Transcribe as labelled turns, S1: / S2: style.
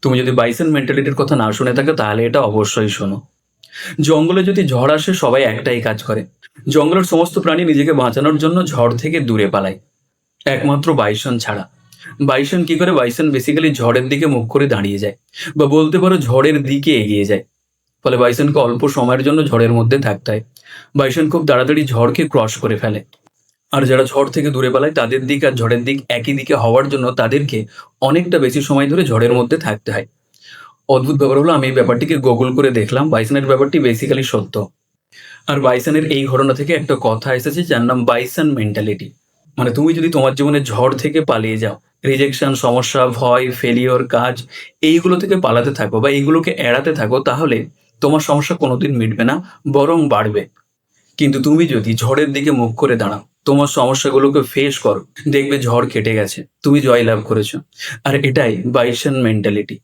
S1: তুমি যদি বাইসন মেন্টালিটির কথা না শুনে থাকো তাহলে এটা অবশ্যই শোনো। জঙ্গলে যদি ঝড় আসে সবাই একটাই কাজ করে। জঙ্গলের সমস্ত প্রাণী নিজেকে বাঁচানোর জন্য ঝড় থেকে দূরে পালায়, একমাত্র বাইসন ছাড়া। বাইসন কি করে? বাইসন বেসিক্যালি ঝড়ের দিকে মুখ করে দাঁড়িয়ে যায়, বা বলতে পারো ঝড়ের দিকে এগিয়ে যায়। ফলে বাইসনকে অল্প সময়ের জন্য ঝড়ের মধ্যে থাকতে হয়। বাইসন খুব তাড়াতাড়ি ঝড়কে ক্রস করে ফেলে। আর যারা ঝড় থেকে দূরে পালায় তাদের দিক আর ঝড়ের দিক একই দিকে হওয়ার জন্য তাদেরকে অনেকটা বেশি সময় ধরে ঝড়ের মধ্যে থাকতে হয়। অদ্ভুত ব্যাপার হলো, আমি এই ব্যাপারটিকে গুগল করে দেখলাম, বাইসনের ব্যাপারটি বেসিক্যালি সত্য। আর বাইসনের এই ঘটনা থেকে একটা কথা এসেছে যার নাম বাইসন মেন্টালিটি। মানে তুমি যদি তোমার জীবনে ঝড় থেকে পালিয়ে যাও, রিজেকশন, সমস্যা, ভয়, ফেলিওর, কাজ, এইগুলো থেকে পালাতে থাকো বা এইগুলোকে এড়াতে থাকো, তাহলে তোমার সমস্যা কোনোদিন মিটবে না, বরং বাড়বে। কিন্তু তুমি যদি ঝড়ের দিকে মুখ করে দাঁড়াও, তোমার সমস্যাগুলোকে ফেস করো, দেখবে ঝড় কেটে গেছে, তুমি জয়লাভ করেছো। আর এটাই বাইসন মেন্টালিটি।